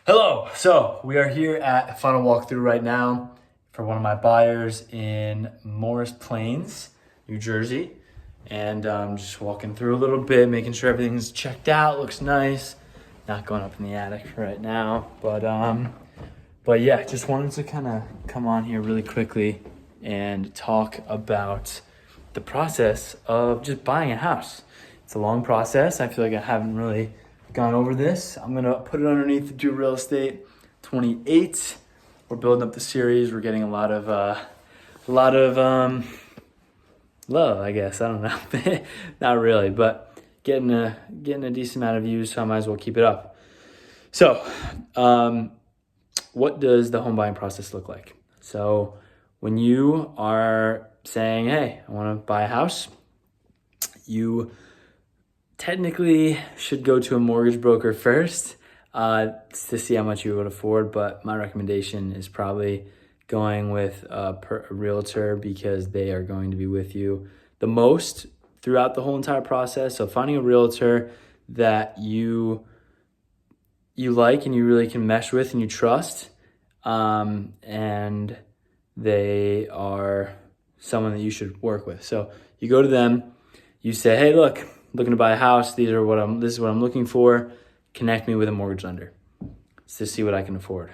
Hello. So we are here at final walkthrough right now for one of my buyers in Morris Plains, New Jersey. And just walking through a little bit, making sure everything's checked out, looks nice. Not going up in the attic right now, but yeah, just wanted to kind of come on here really quickly and talk about the process of just buying a house. It's a long process. I feel like I haven't really gone over this. I'm gonna put it underneath the Do Real Estate 28. We're building up the series. We're getting a lot of love, I guess. I don't know, not really, but getting a decent amount of views. So I might as well keep it up. So, what does the home buying process look like? So, when you are saying, "Hey, I want to buy a house," you technically should go to a mortgage broker first to see how much you would afford, but my recommendation is probably going with a realtor because they are going to be with you the most throughout the whole entire process. So finding a realtor that you like and you really can mesh with and you trust, and they are someone that you should work with. So you go to them, you say, "Hey, look, looking to buy a house. This is what I'm looking for. Connect me with a mortgage lender to see what I can afford."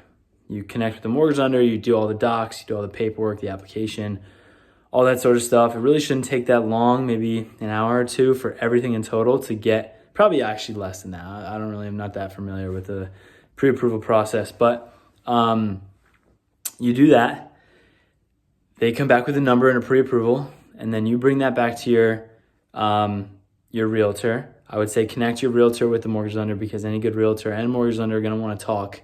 You connect with the mortgage lender, you do all the docs, you do all the paperwork, the application, all that sort of stuff. It really shouldn't take that long, maybe an hour or two for everything in total to get, probably actually less than that. I'm not that familiar with the pre-approval process, but you do that. They come back with a number and a pre-approval, and then you bring that back to your realtor. I would say connect your realtor with the mortgage lender because any good realtor and mortgage lender are going to want to talk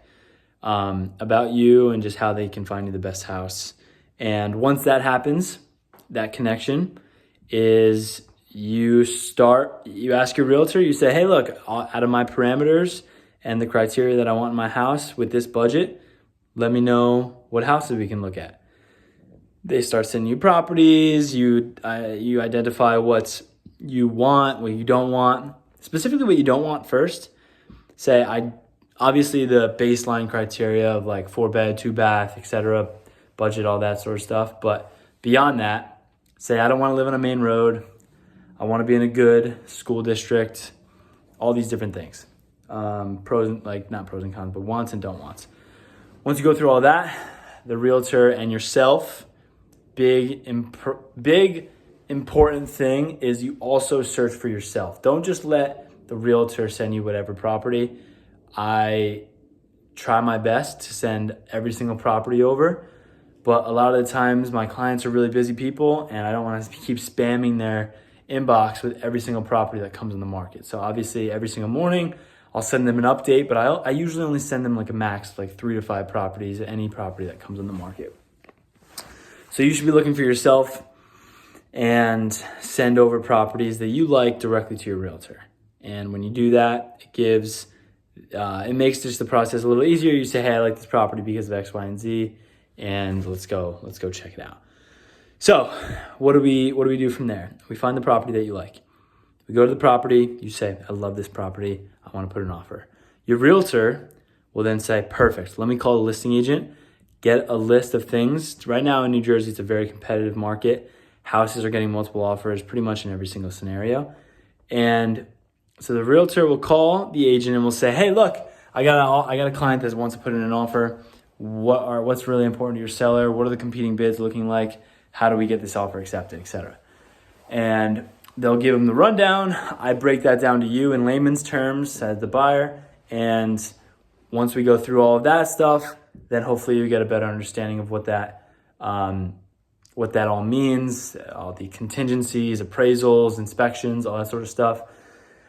about you and just how they can find you the best house. And once that happens, that connection is you ask your realtor, you say, "Hey, look, out of my parameters and the criteria that I want in my house with this budget, let me know what houses we can look at." They start sending you properties. You identify what you want, what you don't want, specifically what you don't want first. Say, obviously the baseline criteria of like 4-bed, 2-bath, etc., budget, all that sort of stuff. But beyond that, say, "I don't want to live on a main road. I want to be in a good school district," all these different things. Not pros and cons, but wants and don't wants. Once you go through all that, the realtor and yourself, big important thing is you also search for yourself. Don't just let the realtor send you whatever property. I try my best to send every single property over, but a lot of the times my clients are really busy people and I don't want to keep spamming their inbox with every single property that comes in the market. So obviously every single morning I'll send them an update, but I usually only send them like a max of like 3 to 5 properties, any property that comes in the market. So you should be looking for yourself and send over properties that you like directly to your realtor. And when you do that, it makes just the process a little easier. You say, "Hey, I like this property because of X, Y, and Z, and let's go check it out." So what do we do from there? We find the property that you like. We go to the property, you say, "I love this property, I want to put an offer." Your realtor will then say, "Perfect, let me call the listing agent, get a list of things." Right now in New Jersey, it's a very competitive market. Houses are getting multiple offers pretty much in every single scenario. And so the realtor will call the agent and will say, "Hey, look, I got a client that wants to put in an offer. What's really important to your seller? What are the competing bids looking like? How do we get this offer accepted, etc." And they'll give them the rundown. I break that down to you in layman's terms as the buyer. And once we go through all of that stuff, then hopefully you get a better understanding of what that all means, all the contingencies, appraisals, inspections, all that sort of stuff.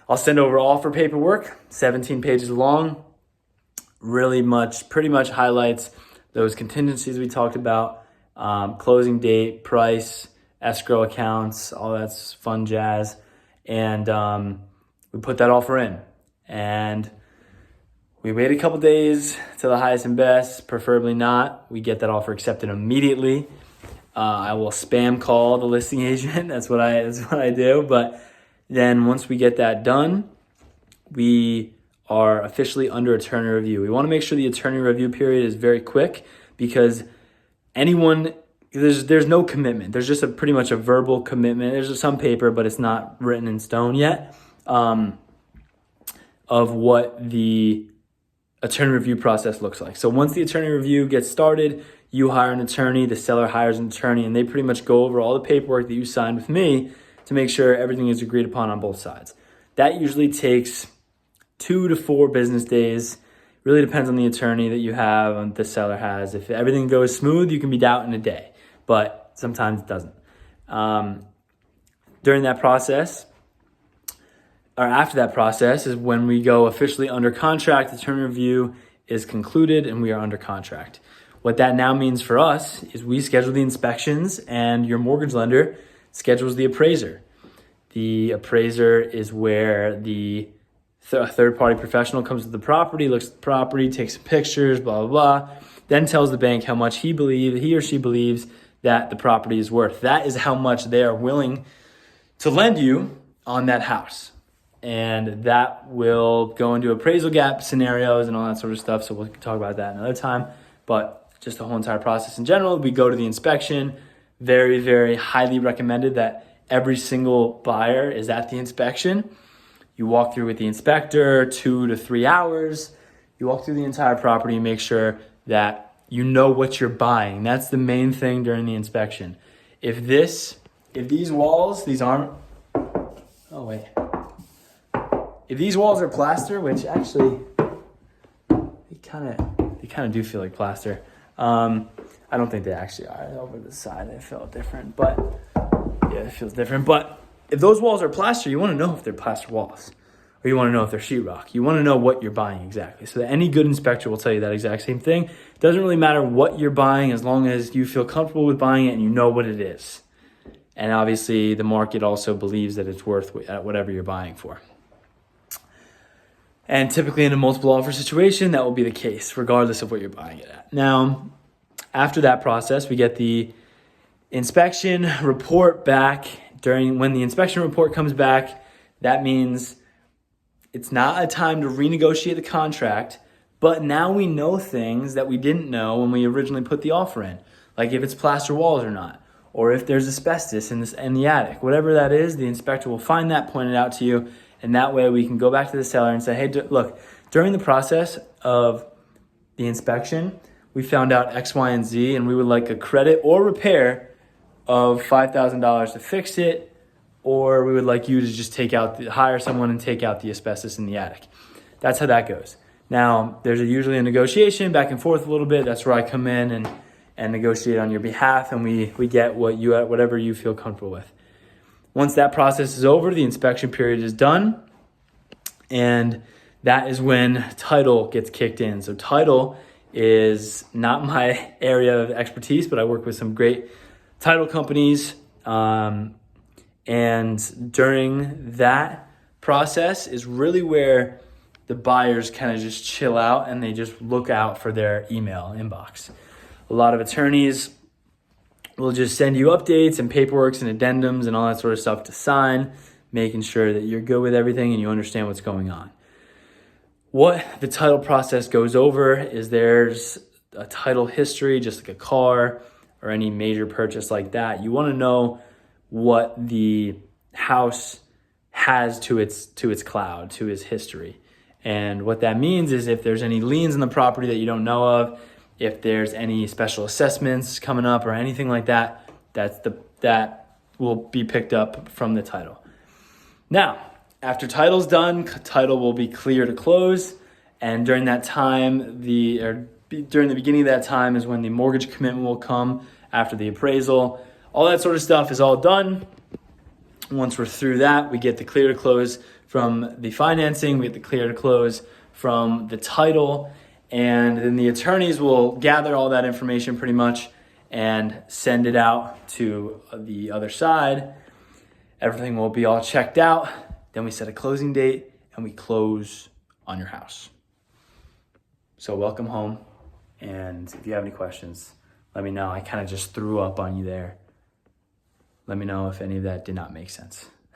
I'll send over offer paperwork, 17 pages long, pretty much highlights those contingencies we talked about, closing date, price, escrow accounts, all that's fun jazz. And we put that offer in. And we wait a couple days to the highest and best, preferably not. We get that offer accepted immediately. I will spam call the listing agent. That's what I do. But then once we get that done, we are officially under attorney review. We want to make sure the attorney review period is very quick because there's no commitment. There's just pretty much a verbal commitment. There's some paper, but it's not written in stone yet, of what the attorney review process looks like. So once the attorney review gets started, you hire an attorney, the seller hires an attorney, and they pretty much go over all the paperwork that you signed with me to make sure everything is agreed upon on both sides. That usually takes 2 to 4 business days. Really depends on the attorney that you have and the seller has. If everything goes smooth, you can be out in a day, but sometimes it doesn't. During that process, or after that process, is when we go officially under contract. The attorney review is concluded and we are under contract. What that now means for us is we schedule the inspections and your mortgage lender schedules the appraiser. The appraiser is where the third-party professional comes to the property, looks at the property, takes some pictures, blah, blah, blah, then tells the bank how much he or she believes that the property is worth. That is how much they are willing to lend you on that house. And that will go into appraisal gap scenarios and all that sort of stuff. So we'll talk about that another time. But just the whole entire process in general, we go to the inspection. Very, very highly recommended that every single buyer is at the inspection. You walk through with the inspector 2 to 3 hours. You walk through the entire property, make sure that you know what you're buying. That's the main thing during the inspection. If these walls, if these walls are plaster, which actually they kind of do feel like plaster. I don't think they actually are. Over the side, they feel different, but yeah, it feels different. But if those walls are plaster, you want to know if they're plaster walls, or you want to know if they're sheetrock. You want to know what you're buying exactly. So that any good inspector will tell you that exact same thing. It doesn't really matter what you're buying as long as you feel comfortable with buying it and you know what it is. And obviously, the market also believes that it's worth whatever you're buying for. And typically in a multiple offer situation, that will be the case, regardless of what you're buying it at. Now, after that process, we get the inspection report back. When the inspection report comes back, that means it's not a time to renegotiate the contract, but now we know things that we didn't know when we originally put the offer in, like if it's plaster walls or not, or if there's asbestos in the attic. Whatever that is, the inspector will find that, point it out to you, and that way we can go back to the seller and say, hey, look, during the process of the inspection, we found out X, Y, and Z, and we would like a credit or repair of $5,000 to fix it, or we would like you to just hire someone and take out the asbestos in the attic. That's how that goes. Now, there's usually a negotiation back and forth a little bit. That's where I come in and negotiate on your behalf, and we get whatever you feel comfortable with. Once that process is over, the inspection period is done, and that is when title gets kicked in. So title is not my area of expertise, but I work with some great title companies. And during that process is really where the buyers kind of just chill out and they just look out for their email inbox. A lot of attorneys will just send you updates and paperworks and addendums and all that sort of stuff to sign, making sure that you're good with everything and you understand what's going on. What the title process goes over is there's a title history, just like a car or any major purchase like that. You want to know what the house has to its cloud, to its history. And what that means is if there's any liens in the property that you don't know of, if there's any special assessments coming up or anything like that, that will be picked up from the title. Now, after title's done, title will be clear to close, and during that time, during the beginning of that time is when the mortgage commitment will come after the appraisal. All that sort of stuff is all done. Once we're through that, we get the clear to close from the financing, we get the clear to close from the title, and then the attorneys will gather all that information pretty much and send it out to the other side. Everything will be all checked out. Then we set a closing date and we close on your house. So welcome home. And if you have any questions, let me know. I kind of just threw up on you there. Let me know if any of that did not make sense.